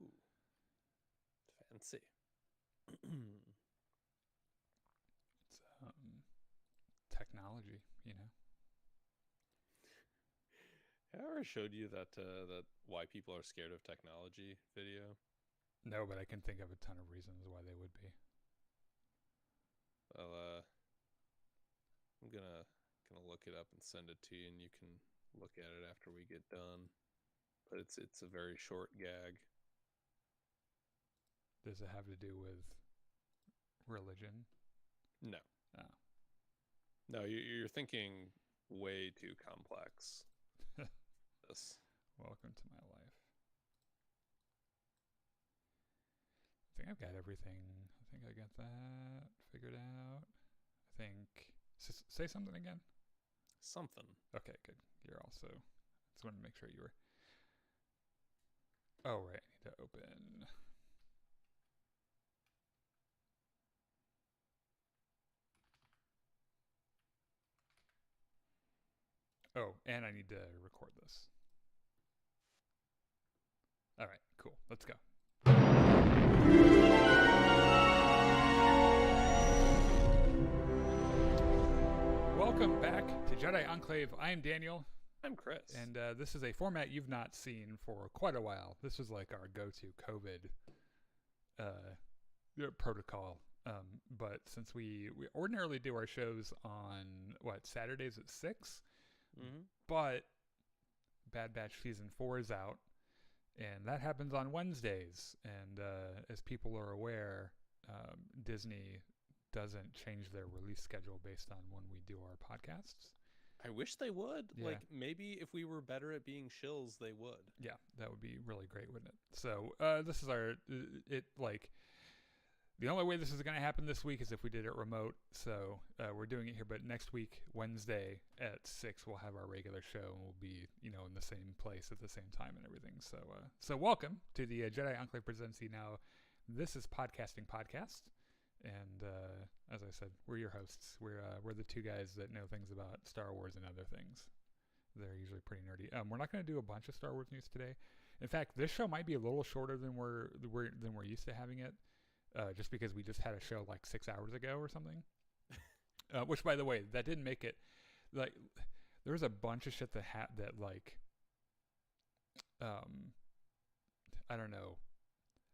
Ooh, fancy. It's technology, I ever showed you that why people are scared of technology video? No, but I can think of a ton of reasons why they would be. Well, I'm gonna look it up and send it to you, and you can look at it after we get done. But it's a very short gag. Does it have to do with religion? No, Oh. no, you're thinking way too complex. This. Welcome to my life. I think I've got everything. I think I got that figured out. I think. Say something again. Something. Okay, good. You're also. Just wanted to make sure you were. Oh, right. I need to open. Oh, and I need to record this. All right, cool. Let's go. Welcome back to Jedi Enclave. I am Daniel. I'm Chris. And this is a format you've not seen for quite a while. This was like our go-to COVID protocol. But since we ordinarily do our shows on, Saturdays at 6? Mm-hmm. But Bad Batch Season 4 is out. And that happens on Wednesdays. And as people are aware, Disney doesn't change their release schedule based on when we do our podcasts. I wish they would. Yeah. Like, maybe if we were better at being shills, they would. Yeah, that would be really great, wouldn't it? So this is the only way this is going to happen this week is if we did it remote. So we're doing it here, but next week, Wednesday at 6, we'll have our regular show, and we'll be, in the same place at the same time and everything. So welcome to the Jedi Enclave Presents Now. This is Podcasting Podcast. And as I said, we're your hosts. We're the two guys that know things about Star Wars and other things. They're usually pretty nerdy. We're not going to do a bunch of Star Wars news today. In fact, this show might be a little shorter than we're used to having it, just because we just had a show like 6 hours ago or something. Which, by the way, that didn't make it. Like, there was a bunch of shit that I don't know.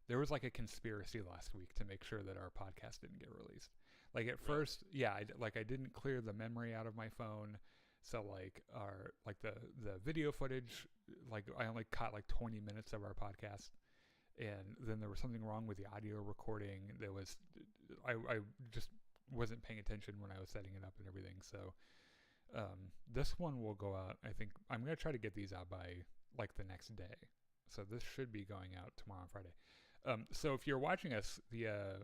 There was like a conspiracy last week to make sure that our podcast didn't get released. Like at first, yeah, I didn't clear the memory out of my phone, so the video footage, I only caught 20 minutes of our podcast, and then there was something wrong with the audio recording. There was, I just wasn't paying attention when I was setting it up and everything. So this one will go out. I think I'm gonna try to get these out by the next day. So this should be going out tomorrow on Friday. So if you're watching us via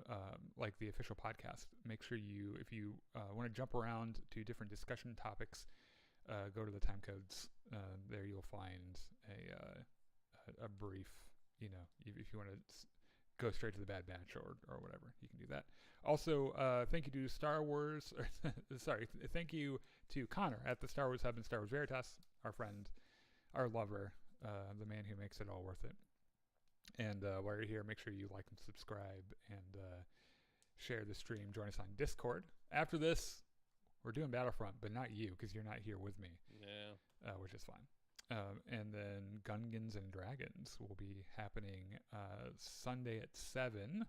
the official podcast, make sure if you want to jump around to different discussion topics, go to the time codes. There you'll find a brief. If you want to go straight to the Bad Batch or whatever, you can do that. Also, thank you to Star Wars. Thank you to Connor at the Star Wars Hub and Star Wars Veritas, our friend, our lover, the man who makes it all worth it. And while you're here, make sure you like and subscribe and share the stream. Join us on Discord. After this, we're doing Battlefront, but not you, because you're not here with me. Yeah. Which is fine. And then Gungans and Dragons will be happening Sunday at 7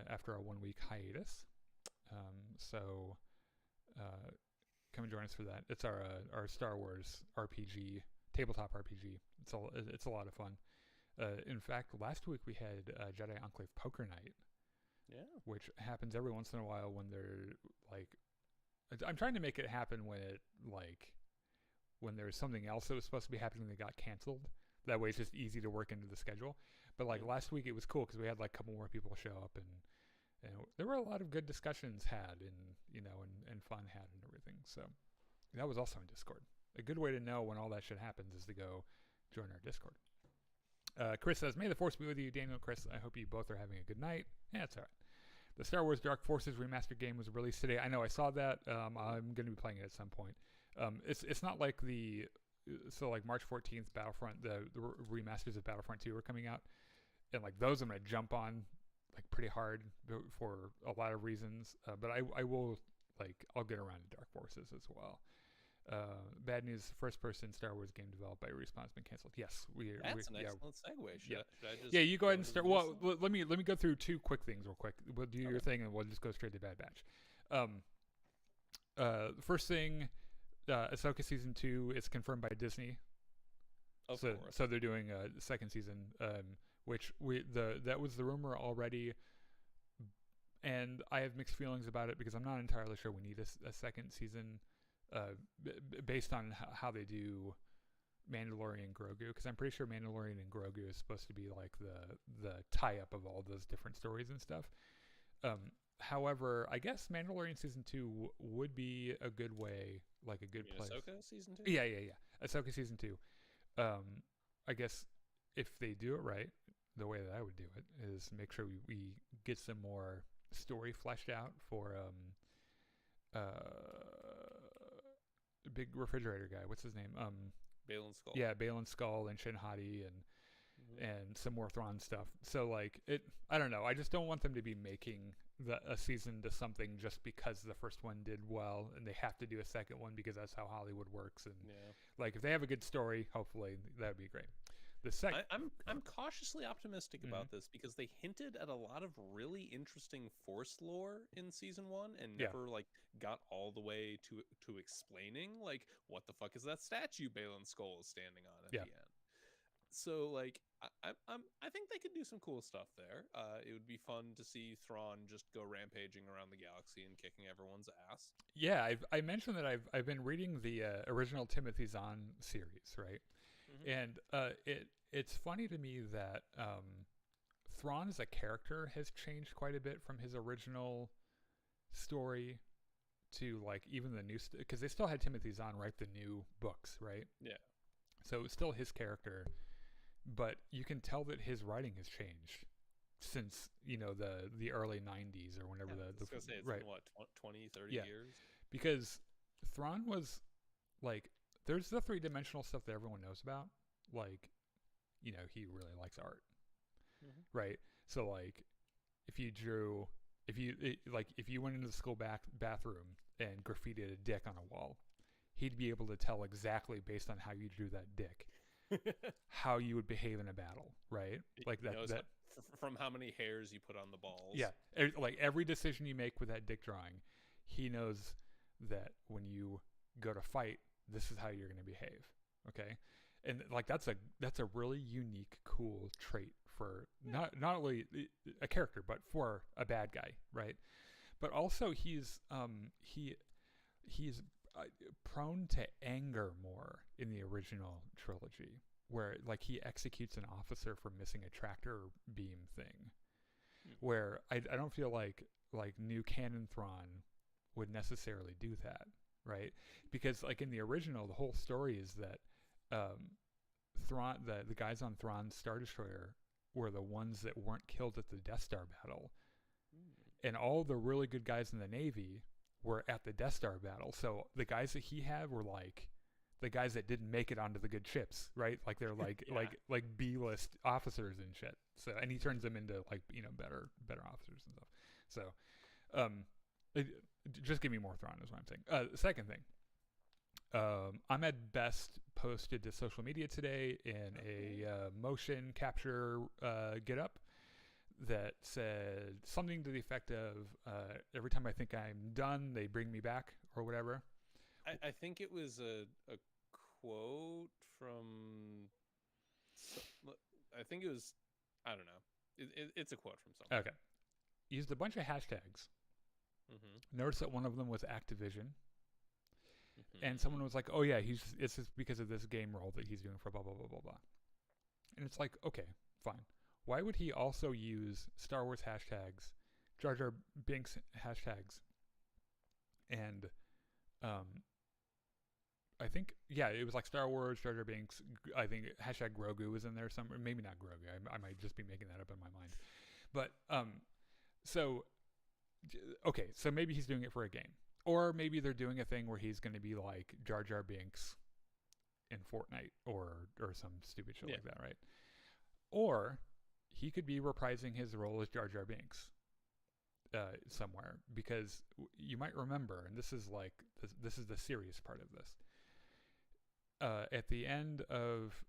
after a 1-week hiatus. So come and join us for that. It's our Star Wars RPG, tabletop RPG. It's a lot of fun. In fact, last week we had Jedi Enclave Poker Night. Yeah. Which happens every once in a while when they're I'm trying to make it happen when when there's something else that was supposed to be happening that got canceled. That way it's just easy to work into the schedule. But last week it was cool because we had a couple more people show up and there were a lot of good discussions had and fun had and everything. So that was also in Discord. A good way to know when all that shit happens is to go join our Discord. Chris says, "May the Force be with you, Daniel." Chris, I hope you both are having a good night. Yeah, it's all right. The Star Wars Dark Forces remastered game was released today. I know, I saw that. I'm going to be playing it at some point. It's not like March 14th Battlefront, the remasters of Battlefront 2 are coming out. and like those I'm gonna jump on like pretty hard for a lot of reasons. But I will like I'll get around to Dark Forces as well. Bad news: first-person Star Wars game developed by Respawn's been canceled. Yes, That's an yeah, excellent segue. Should I just yeah. You go ahead and into the start. news Well, stuff? let me go through two quick things real quick. We'll do your Okay. thing and we'll just go straight to Bad Batch. First thing, Ahsoka season 2 is confirmed by Disney. Of so course. so they're doing a second season, which that was the rumor already, and I have mixed feelings about it because I'm not entirely sure we need a second season, based on how they do Mandalorian Grogu, because I'm pretty sure Mandalorian and Grogu is supposed to be like the tie up of all those different stories and stuff. However, I guess Mandalorian season 2 would be a good way, like a You good mean place. Ahsoka season 2? Yeah. Ahsoka season 2. I guess if they do it right, the way that I would do it is make sure we get some more story fleshed out for big refrigerator guy. What's his name? Balin Skull. Yeah, Balin Skull and Shin Hati and some more Thrawn stuff. So like I don't know. I just don't want them to be making a season to something just because the first one did well and they have to do a second one because that's how Hollywood works. And like if they have a good story, hopefully that would be great. The second, I'm cautiously optimistic about this because they hinted at a lot of really interesting Force lore in season 1 and never like got all the way to explaining like what the fuck is that statue Balin Skull is standing on at the end. So like I think they could do some cool stuff there. It would be fun to see Thrawn just go rampaging around the galaxy and kicking everyone's ass. Yeah, I mentioned that I've been reading the original Timothy Zahn series, right? And it's funny to me that Thrawn as a character has changed quite a bit from his original story to like even the new because they still had Timothy Zahn write the new books, right? Yeah. So it's still his character, but you can tell that his writing has changed since the early 90s or whenever I was gonna say it's right. been, what 20, 30 years? Because Thrawn was like there's the three-dimensional stuff that everyone knows about, like he really likes art, right? So like if you went into the school bathroom and graffitied a dick on a wall, he'd be able to tell exactly based on how you drew that dick how you would behave in a battle, right? Like that from how many hairs you put on the balls. Yeah, like every decision you make with that dick drawing, he knows that when you go to fight, this is how you're going to behave. Okay, and like that's a really unique, cool trait for not only a character but for a bad guy, right? But also he's prone to anger more in the original trilogy, where like he executes an officer for missing a tractor beam thing, where I don't feel like new canon Thrawn would necessarily do that, right? Because like in the original, the whole story is that Thrawn, the guys on Thrawn's Star Destroyer were the ones that weren't killed at the Death Star battle, and all the really good guys in the Navy were at the Death Star battle. So the guys that he had were like the guys that didn't make it onto the good ships, right? Like they're like like B-list officers and shit. So and he turns them into like better officers and stuff. So just give me more Thrawn is what I'm saying. The second thing, Ahmed Best posted to social media today in a motion capture get up that said something to the effect of every time I think I'm done, they bring me back or whatever. I think it was a quote from. I think it was. I don't know. It's a quote from something. Okay. Used a bunch of hashtags. Noticed that one of them was Activision. And someone was like, "Oh yeah, it's just because of this game role that he's doing for blah blah blah blah blah." And it's like, okay, fine. Why would he also use Star Wars hashtags, Jar Jar Binks hashtags, and I think it was like Star Wars, Jar Jar Binks. I think hashtag Grogu was in there somewhere. Maybe not Grogu. I might just be making that up in my mind. But so maybe he's doing it for a game. Or maybe they're doing a thing where he's going to be like Jar Jar Binks in Fortnite or some stupid shit like that, right? Or he could be reprising his role as Jar Jar Binks somewhere, because you might remember, and this is like this is the serious part of this. At the end of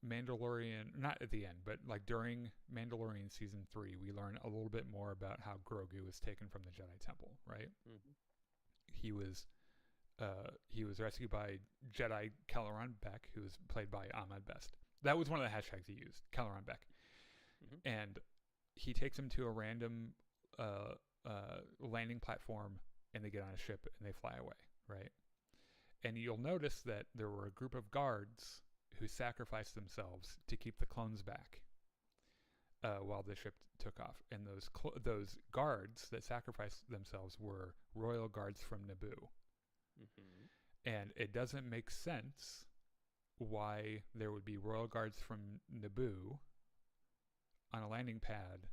Mandalorian, not at the end, but like during Mandalorian season 3, we learn a little bit more about how Grogu was taken from the Jedi Temple, right? Mm-hmm. He was rescued by Jedi Kelleron Beck, who was played by Ahmed Best. That was one of the hashtags he used, Kelleron Beck. Mm-hmm. And he takes him to a random landing platform, and they get on a ship and they fly away, right? And you'll notice that there were a group of guards who sacrificed themselves to keep the clones back while the ship took off. And those guards that sacrificed themselves were royal guards from Naboo. Mm-hmm. And it doesn't make sense why there would be royal guards from Naboo on a landing pad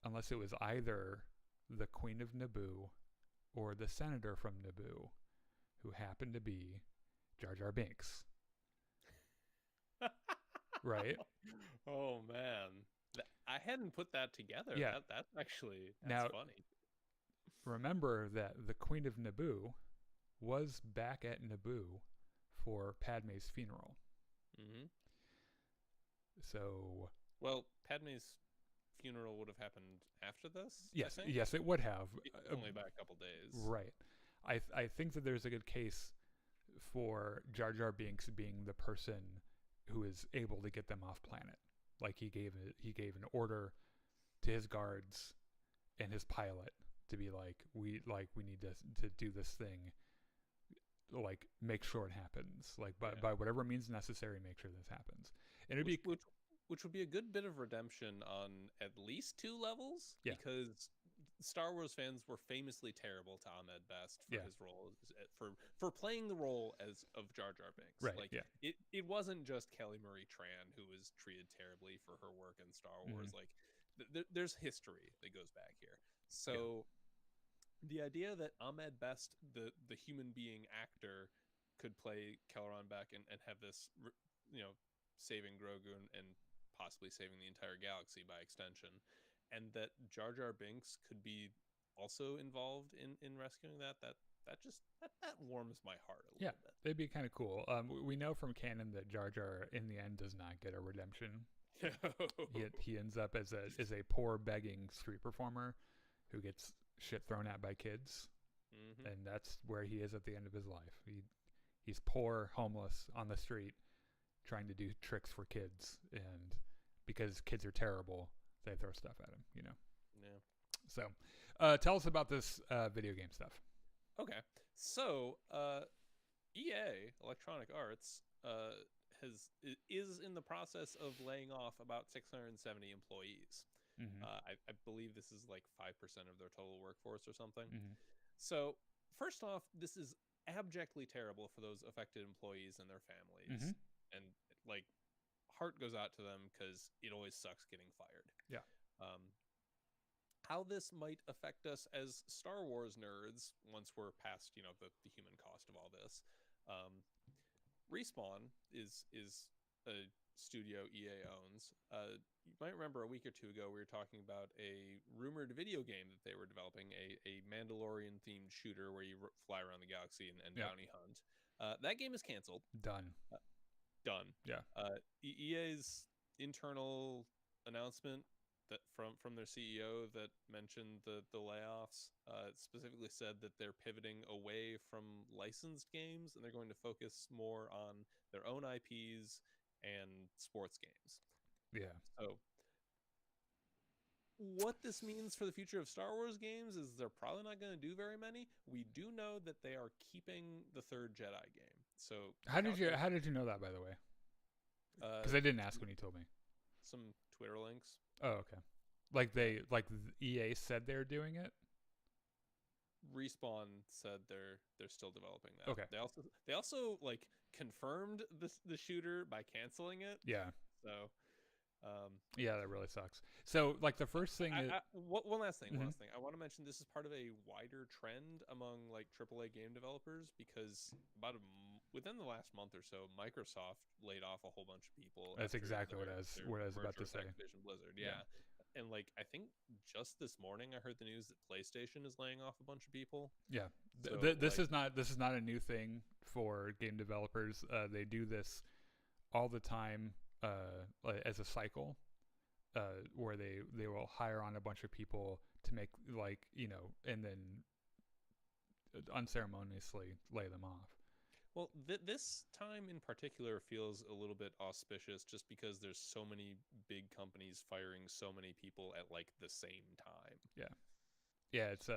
unless it was either the Queen of Naboo or the senator from Naboo, who happened to be Jar Jar Binks. Right? Oh, man. I hadn't put that together. Yeah. That's actually funny. Remember that the Queen of Naboo was back at Naboo for Padme's funeral. Mm-hmm. So... Well, Padme's funeral would have happened after this? Yes, it would have. Only by a couple days. Right. I think that there's a good case for Jar Jar Binks being the person who is able to get them off planet. Like he gave an order to his guards and his pilot to be like, we need to do this thing. Like, make sure it happens. Like by whatever means necessary, make sure this happens. And it'd be which would be a good bit of redemption on at least 2 levels. Yeah. Because Star Wars fans were famously terrible to Ahmed Best for his role for playing the role of Jar Jar Binks. Right. Like it wasn't just Kelly Marie Tran who was treated terribly for her work in Star Wars. Mm-hmm. Like there's history that goes back here. So the idea that Ahmed Best, the human being actor, could play Kelleron Beck and have this, saving Grogu and possibly saving the entire galaxy by extension, and that Jar Jar Binks could be also involved in rescuing that warms my heart a little bit. It'd be kind of cool. We know from canon that Jar Jar in the end does not get a redemption. He ends up as a poor begging street performer who gets shit thrown at by kids. Mm-hmm. And that's where he is at the end of his life. He's poor, homeless on the street, trying to do tricks for kids, and because kids are terrible, they throw stuff at him, Yeah. So, tell us about this video game stuff. Okay. So, EA, Electronic Arts, is in the process of laying off about 670 employees. Mm-hmm. I believe this is like 5% of their total workforce or something. Mm-hmm. So, first off, this is abjectly terrible for those affected employees and their families. Mm-hmm. And like, heart goes out to them because it always sucks getting fired. Yeah. How this might affect us as Star Wars nerds once we're past, the human cost of all this. Respawn is a studio EA owns. You might remember a week or 2 ago we were talking about a rumored video game that they were developing, a Mandalorian themed shooter where you fly around the galaxy and bounty hunt. That game is canceled. Done. Yeah. EA's internal announcement that from their CEO that mentioned the layoffs specifically said that they're pivoting away from licensed games and they're going to focus more on their own IPs and sports games. Yeah. So what this means for the future of Star Wars games is they're probably not going to do very many. We do know that they are keeping the 3rd Jedi game. So how did you know that, by the way? Because I didn't ask when you told me. Some Twitter links. Oh, okay. Like EA said they're doing it. Respawn said they're still developing that. Okay. They also like confirmed the shooter by canceling it. Yeah. So. Yeah, that really sucks. So, like, the first thing is... One last thing. Mm-hmm. One last thing. I want to mention this is part of a wider trend among, like, AAA game developers because about a within the last month or so, Microsoft laid off a whole bunch of people. That's exactly their, what I was about merger to with say. Activision Blizzard. Yeah. And like, I think just this morning I heard the news that PlayStation is laying off a bunch of people. Yeah, So, this is not a new thing for game developers. They do this all the time as a cycle, where they will hire on a bunch of people to make, like, and then unceremoniously lay them off. Well, this time in particular feels a little bit auspicious just because there's so many big companies firing so many people at like the same time. Yeah, it's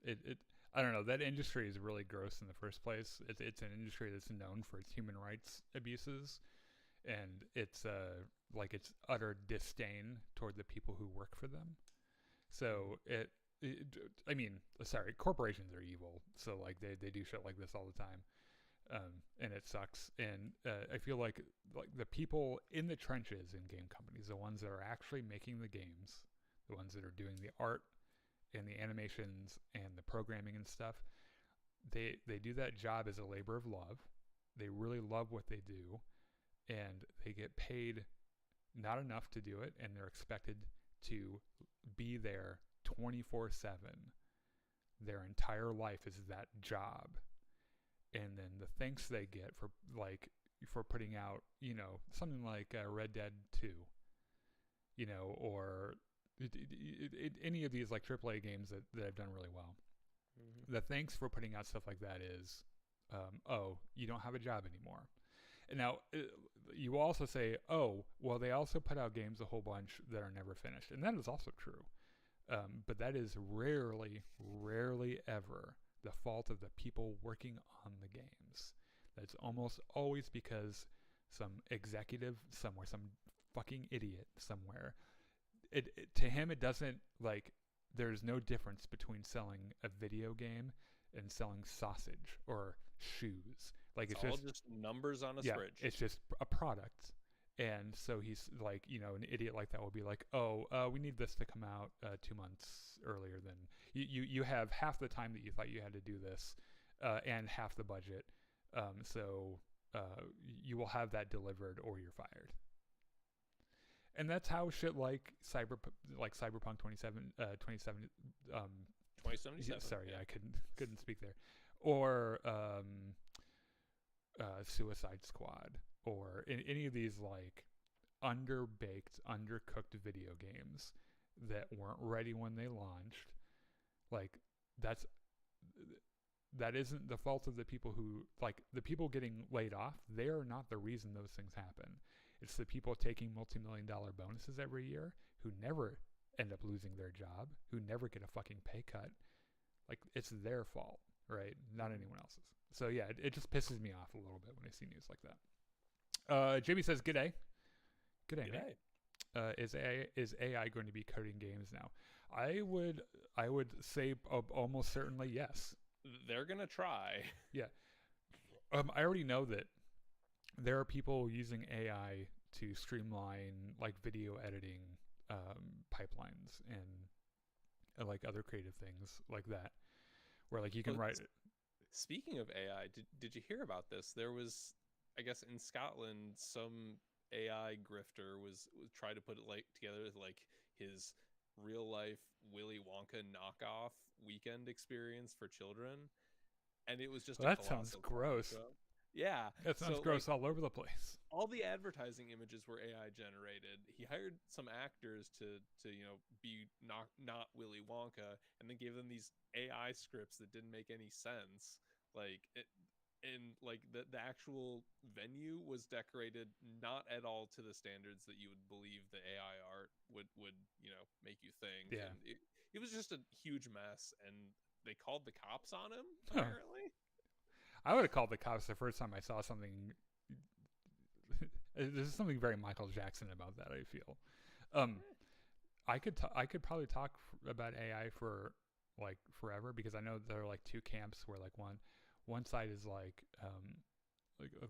it I don't know, that industry is really gross in the first place. It's an industry that's known for its human rights abuses, and it's like its utter disdain toward the people who work for them. So I mean, sorry, corporations are evil. So like they do shit like this all the time. And it sucks. And I feel like the people in the trenches in game companies, the ones that are actually making the games, the ones that are doing the art and the animations and the programming and stuff, they do that job as a labor of love. They really love what they do, and they get paid not enough to do it, and they're expected to be there 24/7. Their entire life is that job. And then the thanks they get for putting out, something like Red Dead 2, or any of these like AAA games that have done really well. Mm-hmm. The thanks for putting out stuff like that is, oh, you don't have a job anymore. And now you also say, oh, well, they also put out games a whole bunch that are never finished. And that is also true. But that is rarely ever the fault of the people working on the games. That's almost always because some executive somewhere, some fucking idiot somewhere, to him it doesn't, like, there's no difference between selling a video game and selling sausage or shoes. Like, it's all just numbers on a spreadsheet. It's just a product. And so he's like, an idiot like that will be like, oh, we need this to come out 2 months earlier than you have half the time that you thought you had to do this, and half the budget. So you will have that delivered or you're fired. And that's how shit like Cyberpunk 2077. Sorry, yeah. I couldn't speak there. Or Suicide Squad, or any of these like underbaked, undercooked video games that weren't ready when they launched. Like, that isn't the fault of the people who, like, the people getting laid off. They are not the reason those things happen. It's the people taking multi-million-dollar bonuses every year who never end up losing their job, who never get a fucking pay cut. Like, it's their fault, right? Not anyone else's. So yeah, it just pisses me off a little bit when I see news like that. JB says, "G'day, g'day, mate. Is AI going to be coding games now?" I would say almost certainly yes. They're gonna try. Yeah. I already know that there are people using AI to streamline like video editing pipelines and like other creative things like that, where like you can write. Speaking of AI, did you hear about this? There was, I guess, in Scotland, some AI grifter was trying to put it like together like his real life Willy Wonka knockoff weekend experience for children, and it was just that sounds gross. Yeah, that sounds gross, like, all over the place. All the advertising images were AI generated. He hired some actors to be not Willy Wonka, and then gave them these AI scripts that didn't make any sense. Like it, and like the actual venue was decorated not at all to the standards that you would believe the AI art would make you think. Yeah, and it was just a huge mess, and they called the cops on him apparently. I would have called the cops the first time I saw something. There's something very Michael Jackson about that, I feel. I could probably talk about AI for like forever, because I know there are like two camps where like one side is like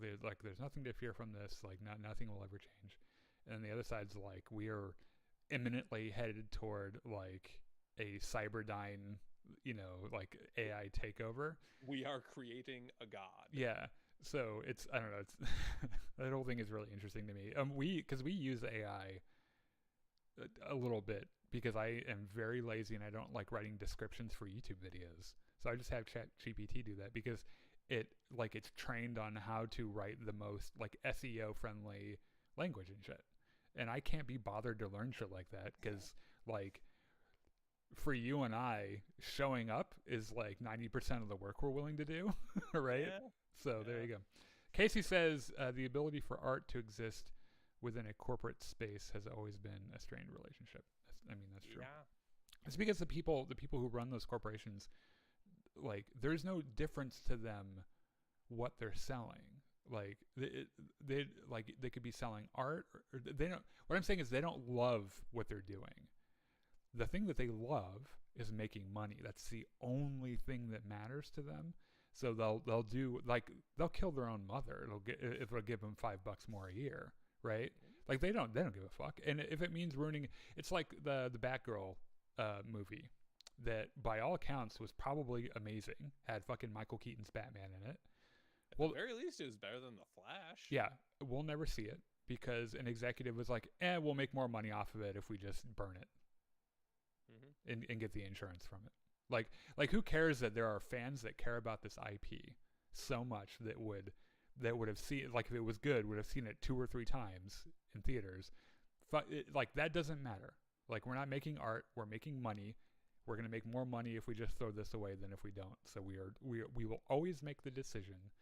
there's nothing to fear from this, like nothing will ever change, and the other side's like, we are imminently headed toward like a Cyberdyne, like AI takeover. We are creating a god. Yeah. So it's, I don't know, it's that whole thing is really interesting to me. Because we use AI a little bit because I am very lazy and I don't like writing descriptions for YouTube videos. So I just have ChatGPT do that because it's trained on how to write the most like SEO friendly language and shit. And I can't be bothered to learn shit like that because like for you and I, showing up is like 90% of the work we're willing to do, right? Yeah. So there you go. Casey says the ability for art to exist within a corporate space has always been a strained relationship. That's true. Yeah. It's because the people who run those corporations, like, there's no difference to them what they're selling. Like they could be selling art, or they don't. What I'm saying is they don't love what they're doing. The thing that they love is making money. That's the only thing that matters to them. So they'll do, like, they'll kill their own mother. It'll give them $5 more a year, right? Like they don't give a fuck. And if it means ruining, it's like the Batgirl movie that by all accounts was probably amazing. Had fucking Michael Keaton's Batman in it. At the very least, it was better than the Flash. Yeah, we'll never see it because an executive was like, we'll make more money off of it if we just burn it. And get the insurance from it. Like who cares that there are fans that care about this IP so much that would have seen, like, if it was good, would have seen it 2 or 3 times in theaters. Like, that doesn't matter. Like, we're not making art, we're making money. We're going to make more money if we just throw this away than if we don't. So we will always make the decision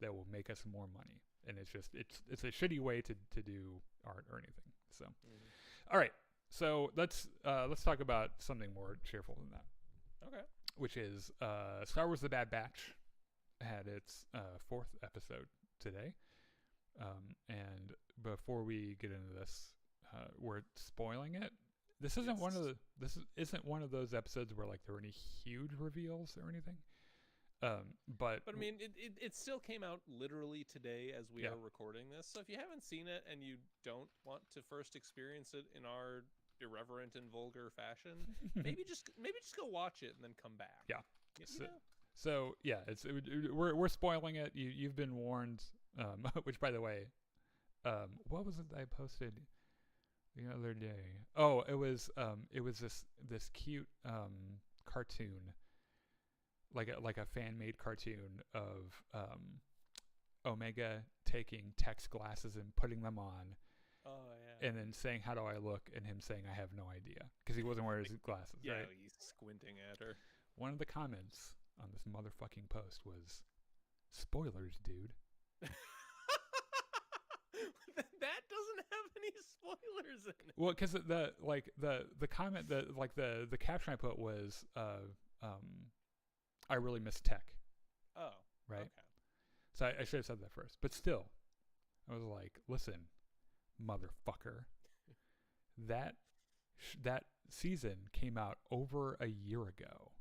that will make us more money. And it's a shitty way to do art or anything. So all right. So let's talk about something more cheerful than that. Okay. Which is Star Wars: The Bad Batch had its 4th episode today. And before we get into this, we're spoiling it. This isn't one of those episodes where like there were any huge reveals or anything. But I mean, it still came out literally today as we are recording this. So if you haven't seen it and you don't want to first experience it in our irreverent and vulgar fashion, maybe just go watch it and then come back. Yeah. So yeah, we're spoiling it. You've been warned. Which, by the way, what was it I posted the other day? Oh, it was this cute cartoon, like a fan made cartoon of Omega taking Tech's glasses and putting them on. Oh yeah. And then saying, "How do I look?" and him saying, "I have no idea," because he wasn't wearing his glasses. Yeah, right? He's squinting at her. One of the comments on this motherfucking post was, "Spoilers, dude." That doesn't have any spoilers in it. Well, because the comment the caption I put was, "I really miss Tech." Oh, right. Okay. So I should have said that first, but still, I was like, "Listen, motherfucker, that season came out over a year ago,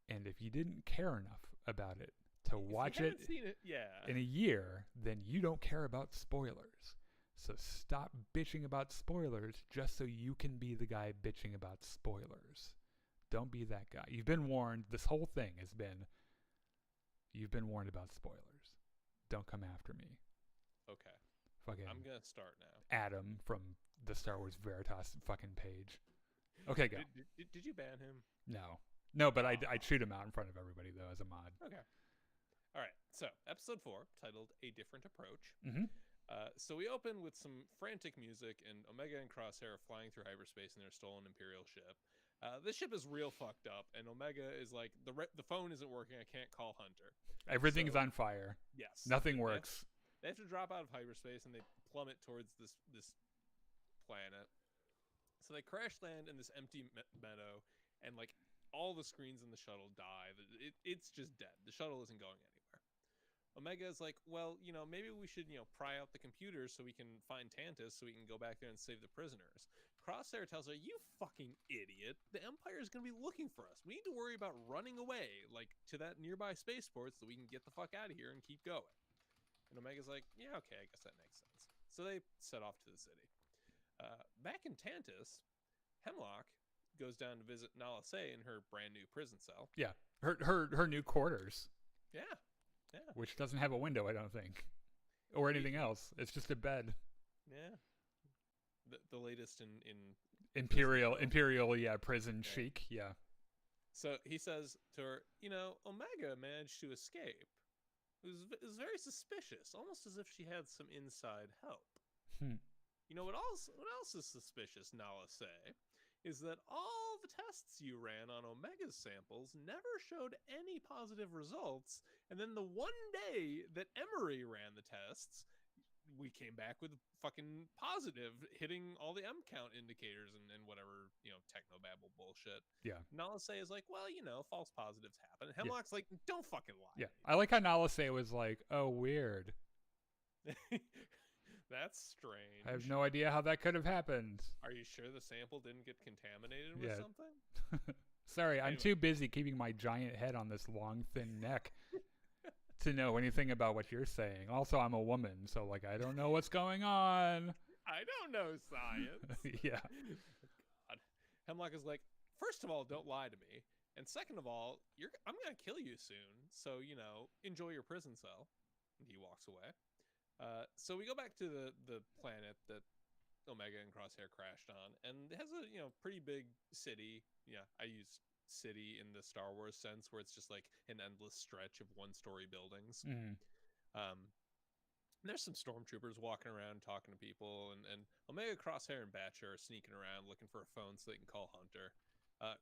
and if you didn't care enough about it to watch it in a year, then you don't care about spoilers. So stop bitching about spoilers just so you can be the guy bitching about spoilers. Don't be that guy. You've been warned. This whole thing has been, you've been warned about spoilers. Don't come after me." Okay. Fucking I'm gonna start now. Adam from the Star Wars Veritas fucking page. Okay, go. Did you ban him? No, but I'd shoot him out in front of everybody though as a mod. Okay. All right. So episode 4, titled "A Different Approach." Mm-hmm. So we open with some frantic music, and Omega and Crosshair are flying through hyperspace in their stolen Imperial ship. This ship is real fucked up, and Omega is like, the phone isn't working. I can't call Hunter. Everything's on fire. Yes. Nothing works. They have to drop out of hyperspace, and they plummet towards this planet. So they crash land in this empty meadow, and like all the screens in the shuttle die. It's just dead. The shuttle isn't going anywhere. Omega is like, well, maybe we should, pry out the computers so we can find Tantus so we can go back there and save the prisoners. Crosshair tells her, "You fucking idiot. The Empire is going to be looking for us. We need to worry about running away, like, to that nearby spaceport so we can get the fuck out of here and keep going." And Omega's like, "Yeah, okay, I guess that makes sense." So they set off to the city. Back in Tantus, Hemlock goes down to visit Nala Se in her brand new prison cell. Yeah, her new quarters. Yeah. Yeah. Which doesn't have a window, I don't think, or anything else. It's just a bed. Yeah. The latest in Imperial, yeah, prison yeah. chic, yeah. So he says to her, Omega managed to escape. It was very suspicious, almost as if she had some inside help. What else is suspicious, Nala say, is that all the tests you ran on Omega's samples never showed any positive results, and then the one day that Emery ran the tests, we came back with fucking positive, hitting all the M count indicators and whatever, technobabble bullshit. Yeah. Nala say is like, well, false positives happen. And Hemlock's like, don't fucking lie. Yeah. I like how Nala say was like, oh, weird. That's strange. I have no idea how that could have happened. Are you sure the sample didn't get contaminated with something? Sorry, anyway. I'm too busy keeping my giant head on this long, thin neck to know anything about what you're saying. Also, I'm a woman, so, I don't know what's going on. I don't know science. Yeah. God. Hemlock is like, first of all, don't lie to me. And second of all, I'm going to kill you soon. So, enjoy your prison cell. And he walks away. So we go back to the planet that Omega and Crosshair crashed on, and it has a pretty big city. Yeah, I use city in the Star Wars sense, where it's just like an endless stretch of one-story buildings. There's some stormtroopers walking around talking to people, and Omega, Crosshair, and Batcher are sneaking around looking for a phone so they can call Hunter.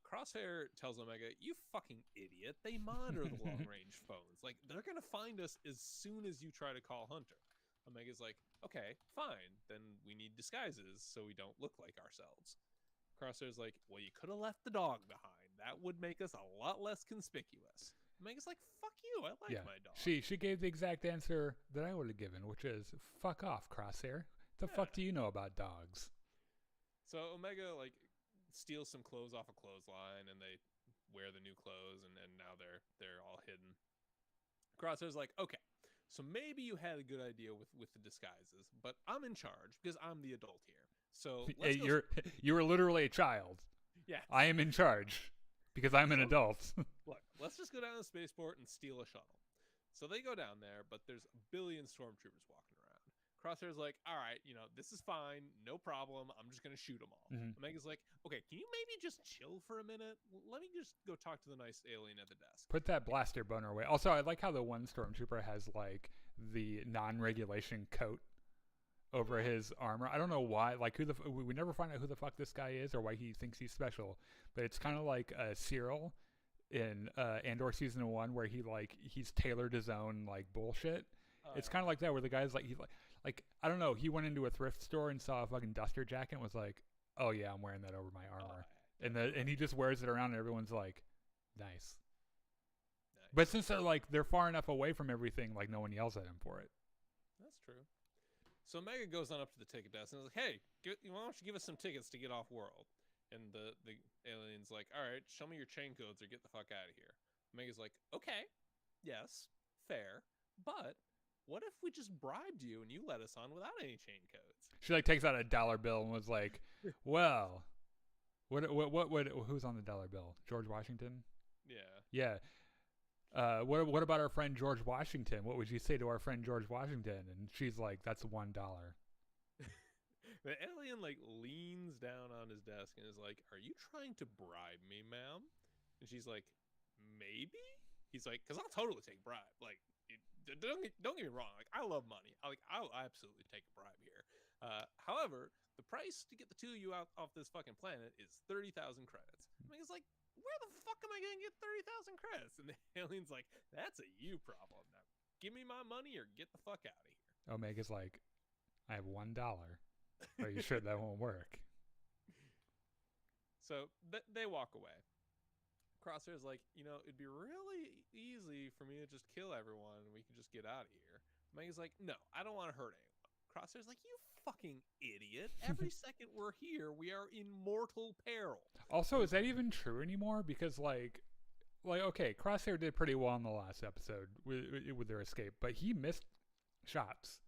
Crosshair tells Omega, you fucking idiot, they monitor the long-range phones. They're gonna find us as soon as you try to call Hunter. Omega's like, okay, fine, then we need disguises so we don't look like ourselves. Crosshair's like, well, you could have left the dog behind. That would make us a lot less conspicuous. Omega's like, fuck you, I like my dog. She gave the exact answer that I would have given, which is, fuck off, Crosshair. The fuck do you know about dogs? So Omega, steals some clothes off a clothesline, and they wear the new clothes, and now they're all hidden. Crosshair's like, okay, so maybe you had a good idea with the disguises, but I'm in charge because I'm the adult here. So you were literally a child. Yeah. I am in charge because I'm an adult. Look, let's just go down to the spaceport and steal a shuttle. So they go down there, but there's a billion stormtroopers walking around. Crosshair's like, all right, this is fine, no problem. I'm just going to shoot them all. Omega's like, okay, can you maybe just chill for a minute? Let me just go talk to the nice alien at the desk. Put that blaster boner away. Also, I like how the one stormtrooper has, the non-regulation coat over his armor. I don't know why. We never find out who the fuck this guy is or why he thinks he's special. But it's kind of like Cyril in Andor Season 1 where he's tailored his own, bullshit. It's kind of like that where the guy's I don't know, he went into a thrift store and saw a fucking duster jacket and was like, oh yeah, I'm wearing that over my armor. And he just wears it around and everyone's like, nice. But since they're far enough away from everything, no one yells at him for it. That's true. So Omega goes on up to the ticket desk and is like, hey, why don't you give us some tickets to get off world? And the alien's like, all right, show me your chain codes or get the fuck out of here. Omega's like, okay, yes, fair, but what if we just bribed you and you let us on without any chain codes? She takes out a dollar bill and was like, well, who's on the dollar bill? George Washington? Yeah. What about our friend George Washington? What would you say to our friend George Washington? And she's like, that's $1. The alien leans down on his desk and is like, are you trying to bribe me, ma'am? And she's like, maybe? He's like, because I'll totally take bribe. Don't get me wrong. I love money. I'll absolutely take a bribe here. However, the price to get the two of you out off this fucking planet is 30,000 credits. Omega's like, where the fuck am I going to get 30,000 credits? And the alien's like, that's a you problem. Now, give me my money or get the fuck out of here. Omega's like, I have $1. Are you sure that won't work? So they walk away. Crosshair's like, it'd be really easy for me to just kill everyone and we can just get out of here. Omega's like, no, I don't want to hurt anyone. Crosshair's like, you fucking idiot. Every second we're here, we are in mortal peril. Also, is that even true anymore? Because, okay, Crosshair did pretty well in the last episode with their escape, but he missed shots,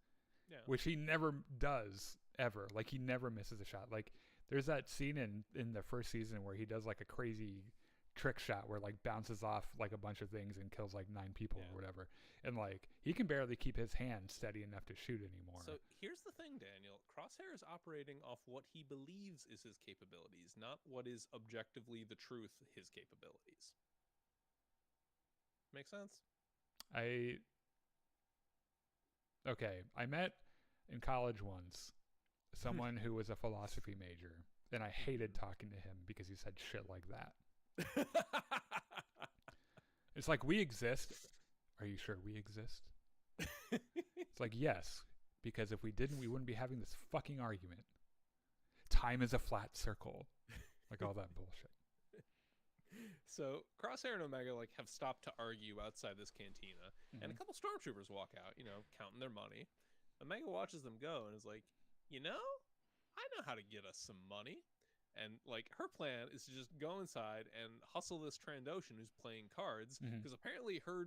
which he never does, ever. He never misses a shot. There's that scene in the first season where he does, a crazy trick shot where like bounces off like a bunch of things and kills like 9 people or whatever. And like he can barely keep his hand steady enough to shoot anymore. So here's the thing, Daniel. Crosshair is operating off what he believes is his capabilities, not what is objectively the truth his capabilities. Make sense? Okay, I met in college once someone who was a philosophy major, and I hated talking to him because he said shit like that. It's like, we exist. Are you sure we exist? It's like, yes, because if we didn't, we wouldn't be having this fucking argument. Time is a flat circle. Like all that bullshit. So Crosshair and Omega like have stopped to argue outside this cantina, and a couple stormtroopers walk out, counting their money. Omega watches them go and is like, I know how to get us some money. And like her plan is to just go inside and hustle this Trandoshan who's playing cards, because apparently her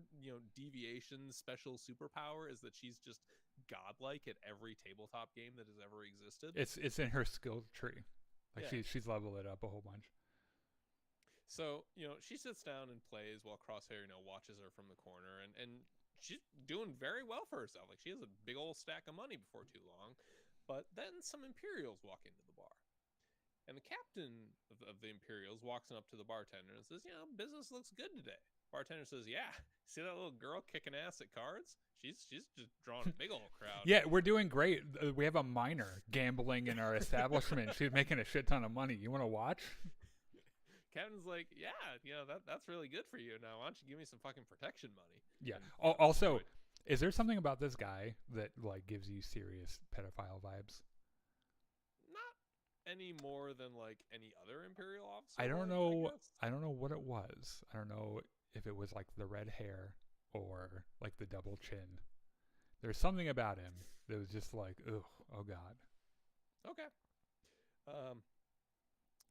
deviation special superpower is that she's just godlike at every tabletop game that has ever existed. It's in her skill tree. Like she's leveled it up a whole bunch. So, she sits down and plays while Crosshair, watches her from the corner, and she's doing very well for herself. Like, she has a big old stack of money before too long. But then some Imperials walk into the bar. And the captain of the Imperials walks up to the bartender and says, business looks good today. Bartender says, yeah, see that little girl kicking ass at cards? She's just drawing a big old crowd. Yeah, we're doing great. We have a minor gambling in our establishment. She's making a shit ton of money. You want to watch? Captain's like, that's really good for you. Now, why don't you give me some fucking protection money? Yeah. Also, is there something about this guy that like gives you serious pedophile vibes? Not any more than like any other Imperial officer. I don't know. I don't know what it was. I don't know if it was like the red hair or like the double chin. There's something about him that was just like, ugh, oh god. Okay.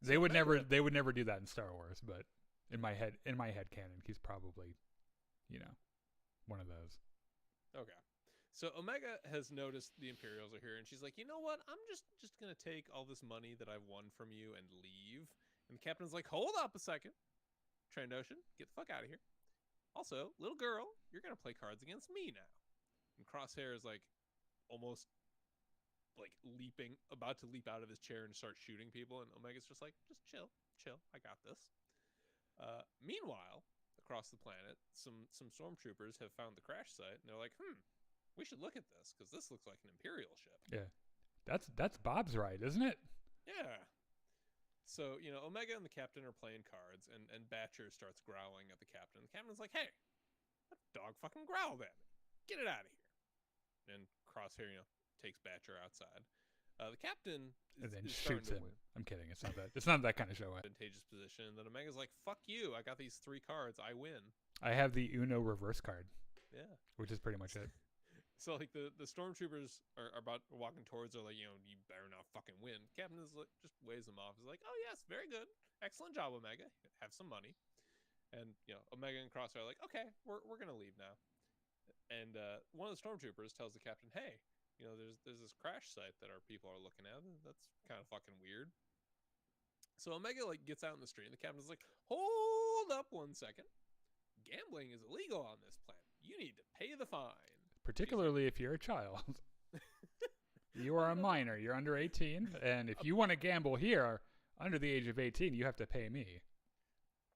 They would never do that in Star Wars, but in my head canon, he's probably, one of those. Okay. So Omega has noticed the Imperials are here, and she's like, you know what? I'm just going to take all this money that I've won from you and leave. And the captain's like, hold up a second. Trandoshan, get the fuck out of here. Also, little girl, you're going to play cards against me now. And Crosshair is like almost like about to leap out of his chair and start shooting people. And Omega's just like, just chill. I got this. Meanwhile, across the planet, some stormtroopers have found the crash site, and they're like, we should look at this, because this looks like an Imperial ship. Yeah. That's Bob's right, isn't it? Yeah. So, Omega and the captain are playing cards, and Batcher starts growling at the captain. The captain's like, hey, that dog fucking growled at me. Get it out of here. And Crosshair, takes Batcher outside. The captain is shoots him. I'm kidding. It's not that kind of show. Advantageous position. And then Omega's like, fuck you. I got these 3 cards. I win. I have the Uno reverse card. Yeah. Which is pretty much it. So like the stormtroopers are about walking towards her, like, you better not fucking win. Captain is like, just waves them off. He's like, oh yes, very good. Excellent job, Omega. Have some money. And Omega and Crosshair are like, okay, we're gonna leave now. And one of the stormtroopers tells the captain, hey, there's this crash site that our people are looking at. That's kind of fucking weird. So Omega like gets out in the street, and the captain's like, hold up 1 second. Gambling is illegal on this planet. You need to pay the fine. Particularly if you're a child. You are a minor. You're under 18. And if you want to gamble here under the age of 18, you have to pay me.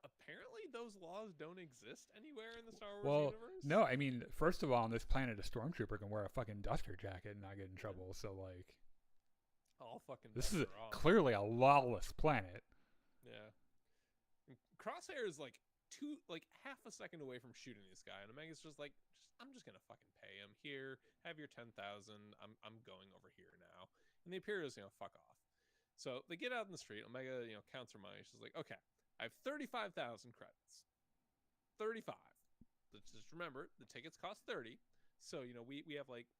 Apparently those laws don't exist anywhere in the Star Wars universe. No, I mean, first of all, on this planet, a stormtrooper can wear a fucking duster jacket and not get in trouble. So, like, all fucking this is clearly a lawless planet. Yeah. And Crosshair is like half a second away from shooting this guy, and Omega's just like, I'm just gonna fucking pay him. Here, have your 10,000. I'm going over here now. And the Imperials, fuck off. So they get out in the street. Omega, counts her money. She's like, okay, I have 35,000 credits. 35. Just remember, the tickets cost 30. So, we have like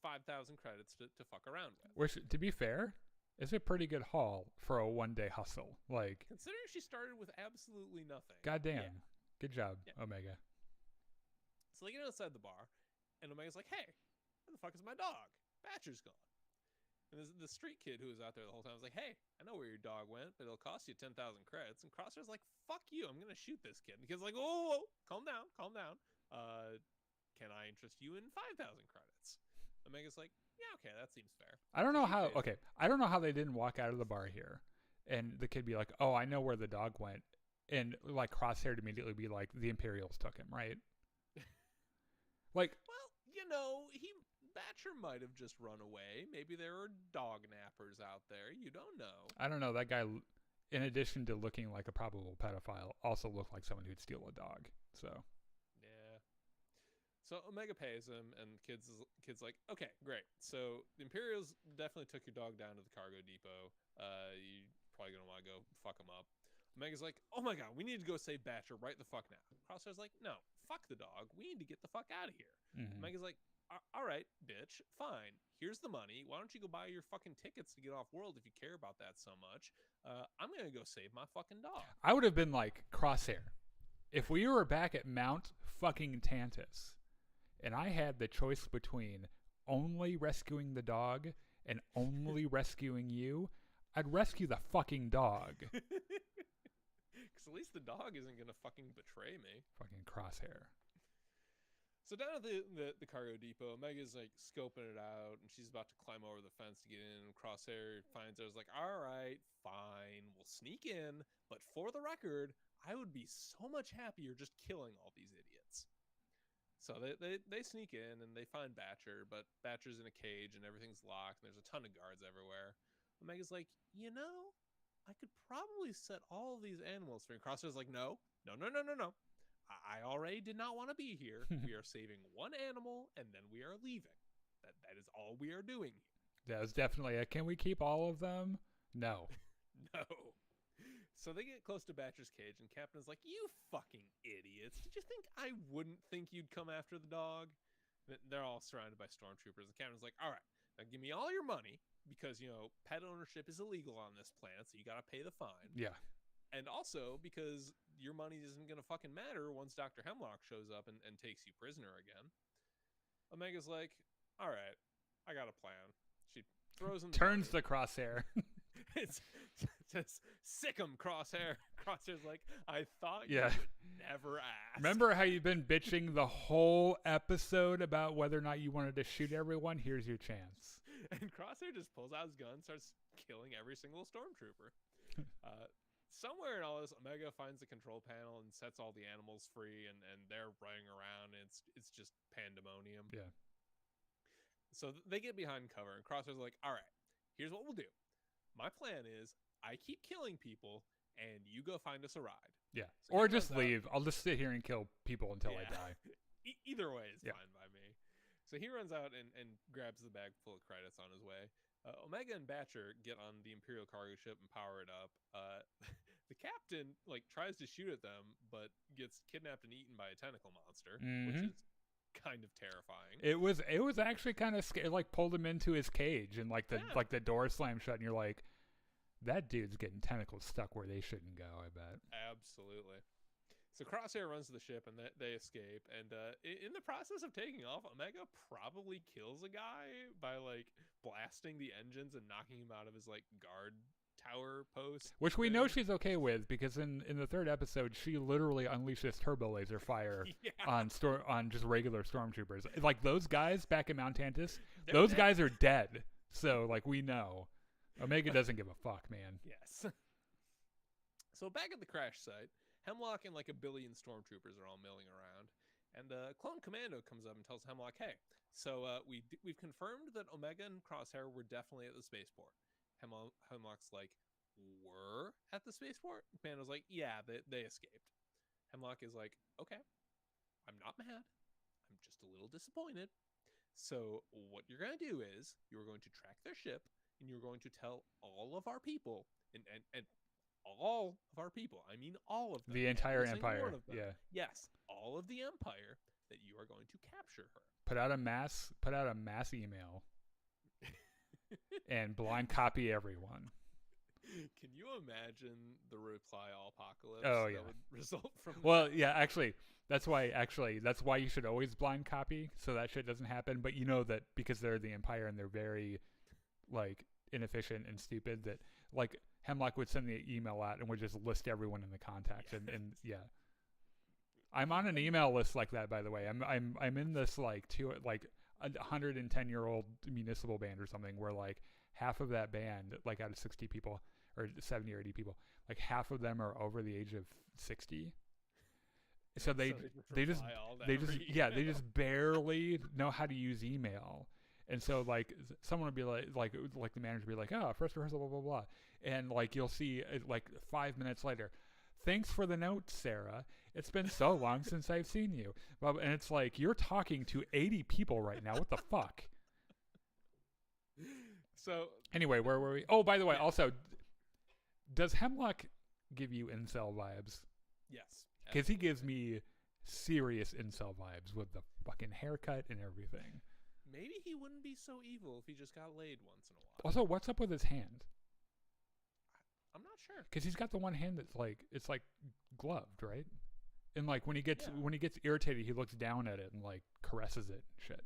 5,000 credits to fuck around with. Which, to be fair, is a pretty good haul for a one-day hustle. Like, considering she started with absolutely nothing. Goddamn. Yeah. Good job, Omega. So they get outside the bar, and Omega's like, hey, where the fuck is my dog? Batcher's gone. And the street kid who was out there the whole time was like, hey, I know where your dog went, but it'll cost you 10,000 credits. And Crosshair's like, fuck you, I'm going to shoot this kid. And the kid's like, whoa, calm down. Can I interest you in 5,000 credits? Omega's like, yeah, okay, that seems fair. I don't know how they didn't walk out of the bar here and the kid be like, oh, I know where the dog went. And like Crosshair immediately be like, the Imperials took him, right? Like, well, Batcher might have just run away. Maybe there are dog nappers out there. You don't know. I don't know. That guy, in addition to looking like a probable pedophile, also looked like someone who'd steal a dog. So, yeah. So Omega pays him, and kid's like, okay, great. So the Imperials definitely took your dog down to the cargo depot. You probably gonna want to go fuck him up. Omega's like, oh my god, we need to go save Batcher right the fuck now. Crosshair's like, no, fuck the dog. We need to get the fuck out of here. mm-hmm. Omega's like, all right, bitch, fine. Here's the money. Why don't you go buy your fucking tickets to get off world if you care about that so much? I'm going to go save my fucking dog. I would have been like, Crosshair, if we were back at Mount fucking Tantus and I had the choice between only rescuing the dog and only rescuing you, I'd rescue the fucking dog. Because at least the dog isn't going to fucking betray me. Fucking Crosshair. So down at the cargo depot, Omega's like scoping it out, and she's about to climb over the fence to get in. And Crosshair finds her, is like, all right, fine, we'll sneak in. But for the record, I would be so much happier just killing all these idiots. So they sneak in, and they find Batcher, but Batcher's in a cage, and everything's locked, and there's a ton of guards everywhere. Omega's like, I could probably set all of these animals free. And Crosshair's like, no. I already did not want to be here. We are saving one animal, and then we are leaving. That is all we are doing here. That was definitely a, can we keep all of them? No. No. So they get close to Batcher's cage, and Captain's like, you fucking idiots. Did you think I wouldn't think you'd come after the dog? They're all surrounded by stormtroopers. The Captain's like, all right, now give me all your money, because, pet ownership is illegal on this planet, so you got to pay the fine. Yeah. And also because your money isn't going to fucking matter once Dr. Hemlock shows up and takes you prisoner again. Omega's like, all right, I got a plan. She throws in the Turns money. the Crosshair. It's just sick 'em, Crosshair. Crosshair's like, I thought Yeah. you would never ask. Remember how you've been bitching the whole episode about whether or not you wanted to shoot everyone? Here's your chance. And Crosshair just pulls out his gun, starts killing every single stormtrooper. Somewhere in all this, Omega finds the control panel and sets all the animals free, and they're running around, and it's just pandemonium. Yeah. So they get behind cover, and Crosshair's like, all right, here's what we'll do. My plan is I keep killing people, and you go find us a ride. Yeah. So or just leave. I'll just sit here and kill people until I die. Either way is fine by me. So he runs out and grabs the bag full of credits on his way. Omega and Batcher get on the Imperial cargo ship and power it up. The captain tries to shoot at them, but gets kidnapped and eaten by a tentacle monster, which is kind of terrifying. It was actually kind of scary. Like pulled him into his cage, and the door slammed shut, and you're like, that dude's getting tentacles stuck where they shouldn't go. I bet. Absolutely. So Crosshair runs to the ship, and they escape. And in the process of taking off, Omega probably kills a guy by blasting the engines and knocking him out of his guard tower post. Which we know she's okay with, because in the third episode, she literally unleashes turbo laser fire on just regular stormtroopers. Like those guys back in Mount Tantus, those guys are dead. So we know. Omega doesn't give a fuck, man. Yes. So back at the crash site, Hemlock and a billion stormtroopers are all milling around, and Clone Commando comes up and tells Hemlock, "Hey, so we've confirmed that Omega and Crosshair were definitely at the spaceport." Hemlock's like, "Were at the spaceport?" Commando's like, "Yeah, they escaped." Hemlock is like, "Okay, I'm not mad. I'm just a little disappointed. So what you're gonna do is you're going to track their ship, and you're going to tell all of our people and all of our people, I mean all of them. The entire Empire. Yeah. Yes, all of the Empire, that you are going to capture her. Put out a mass email and blind copy everyone. Can you imagine the reply all apocalypse that would result from that? Yeah, actually, that's why you should always blind copy, so that shit doesn't happen. But you know that because they're the Empire and they're very like inefficient and stupid that like Hemlock would send the email out and would just list everyone in the contacts and yeah. I'm on an email list like that, by the way. I'm in this like 110-year-old municipal band or something where like half of that band, like out of 60 people or 70 or 80 people, like half of them are over the age of 60. So they just barely know how to use email. And so like someone would be like the manager would be like, oh, first rehearsal, blah, blah, blah. And like you'll see like 5 minutes later, thanks for the note, Sarah. It's been so long since I've seen you. Well, and it's like, you're talking to 80 people right now. What the fuck? So anyway, where were we? Oh, by the way, also, does Hemlock give you incel vibes? Yes. Because he gives me serious incel vibes with the fucking haircut and everything. Maybe he wouldn't be so evil if he just got laid once in a while. Also, what's up with his hand? I'm not sure. Because he's got the one hand that's like, it's like gloved, right? And like when he gets irritated, he looks down at it and like caresses it and shit.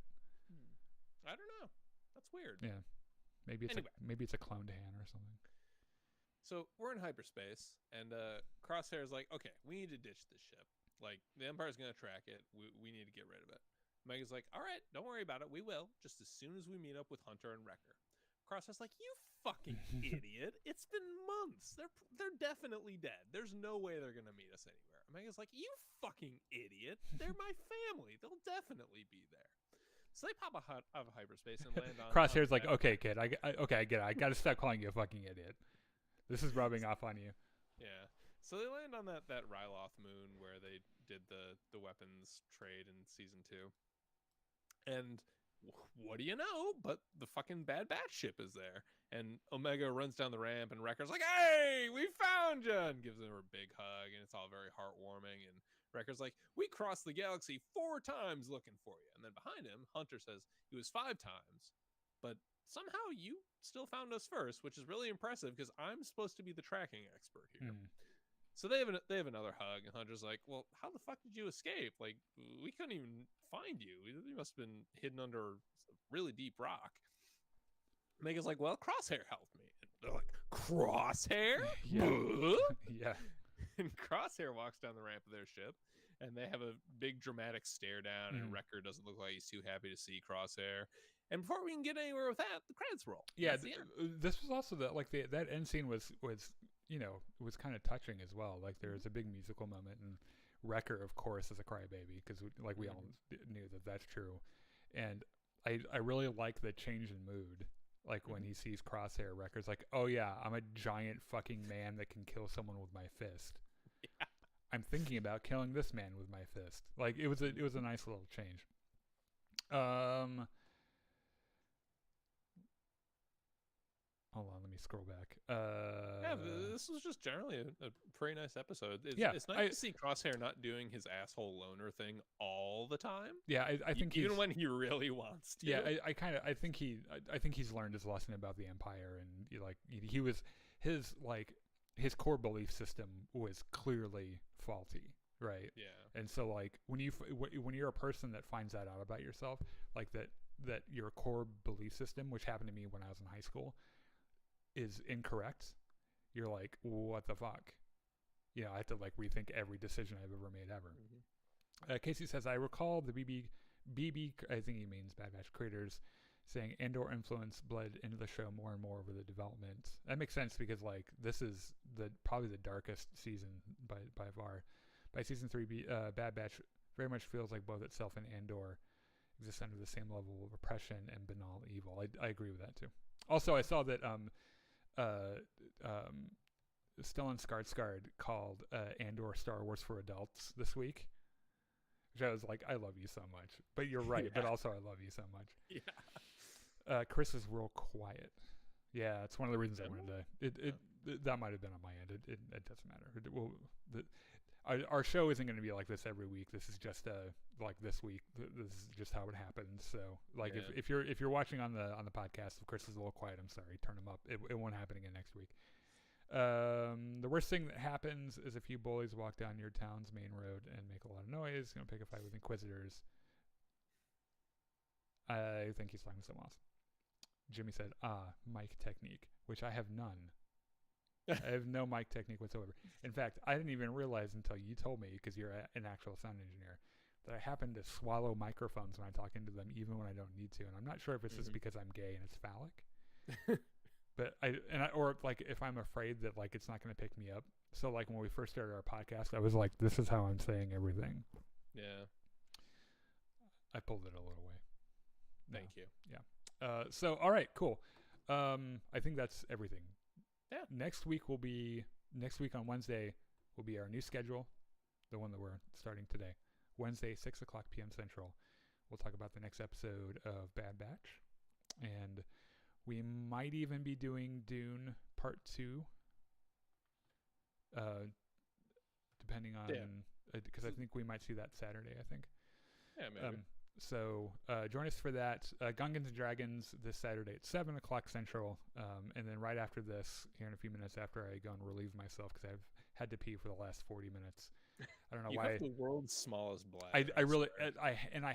I don't know. That's weird. Yeah. Maybe it's a cloned hand or something. So we're in hyperspace, and Crosshair's like, okay, we need to ditch this ship. Like, the Empire's going to track it. We need to get rid of it. Mega's like, all right, don't worry about it. We will, just as soon as we meet up with Hunter and Wrecker. Crosshair's like, you fucking idiot. It's been months. They're definitely dead. There's no way they're going to meet us anywhere. Mega's like, you fucking idiot. They're my family. They'll definitely be there. So they pop out of hyperspace and land on... Crosshair's like, okay, kid, I get it. I got to stop calling you a fucking idiot. This is rubbing off on you. Yeah. So they land on that Ryloth moon where they did the weapons trade in season 2. And what do you know? But the fucking Bad Batch ship is there. And Omega runs down the ramp and Wrecker's like, hey, we found you! And gives her a big hug, and it's all very heartwarming. And Wrecker's like, we crossed the galaxy 4 times looking for you. And then behind him, Hunter says it was 5 times. But somehow you still found us first, which is really impressive because I'm supposed to be the tracking expert here. So they have another hug, and Hunter's like, well, how the fuck did you escape? Like, we couldn't even find you. You must have been hidden under a really deep rock. Mega's like, well, Crosshair helped me. And they're like, Crosshair? Yeah. And Crosshair walks down the ramp of their ship, and they have a big dramatic stare down, and Wrecker doesn't look like he's too happy to see Crosshair. And before we can get anywhere with that, the credits roll. Yeah, this was also that end scene was kind of touching as well. Like there was a big musical moment, and Wrecker, of course, is a crybaby because we all knew that that's true. And I really like the change in mood. Like when he sees Crosshair, Wrecker's like, oh yeah, I'm a giant fucking man that can kill someone with my fist. Yeah. I'm thinking about killing this man with my fist. Like it was a nice little change. Hold on, let me scroll back. This was just generally a pretty nice episode. It's nice to see Crosshair not doing his asshole loner thing all the time. Yeah, I think even when he really wants to. Yeah, I think he's learned his lesson about the Empire, and he was his core belief system was clearly faulty, right? Yeah. And so like when you're a person that finds that out about yourself, like that your core belief system, which happened to me when I was in high school, is incorrect, you're like, what the fuck? I have to like rethink every decision I've ever made ever. Casey says, I recall the BB, I think he means Bad Batch creators, saying Andor influence bled into the show more and more over the development. That makes sense because like this is probably the darkest season by far. By season 3, Bad Batch very much feels like both itself and Andor exist under the same level of oppression and banal evil. I agree with that too. Also, I saw that Stellan Skarsgård called Andor Star Wars for adults this week, which I was like, I love you so much. But you're right, but also I love you so much. Yeah. Chris is real quiet. Yeah, it's one of the reasons I wanted to. That might have been on my end. It doesn't matter. Our show isn't going to be like this every week. This is just like this week. This is just how it happens. So like if you're watching on the podcast, if Chris is a little quiet, I'm sorry. Turn him up. It won't happen again next week. The worst thing that happens is a few bullies walk down your town's main road and make a lot of noise. Pick a fight with Inquisitors. I think he's talking to someone else. Jimmy said, mic technique, which I have none. I have no mic technique whatsoever. In fact, I didn't even realize until you told me, because you're an actual sound engineer, that I happen to swallow microphones when I talk into them, even when I don't need to. And I'm not sure if it's just because I'm gay and it's phallic. But or like if I'm afraid that like it's not going to pick me up. So like when we first started our podcast, I was like, this is how I'm saying everything. Yeah. I pulled it a little way. Thank you. Yeah. So all right, cool. I think that's everything. Yeah. Next week on Wednesday will be our new schedule, the one that we're starting today. Wednesday, 6 o'clock p.m. Central. We'll talk about the next episode of Bad Batch, and we might even be doing Dune Part 2, depending on, because I think we might see that Saturday, I think. Yeah, maybe. So join us for that. Gungans and Dragons this Saturday at 7 o'clock Central, and then right after this, here in a few minutes after I go and relieve myself, because I've had to pee for the last 40 minutes. I don't know you why. have the world's smallest bladder. I really, I have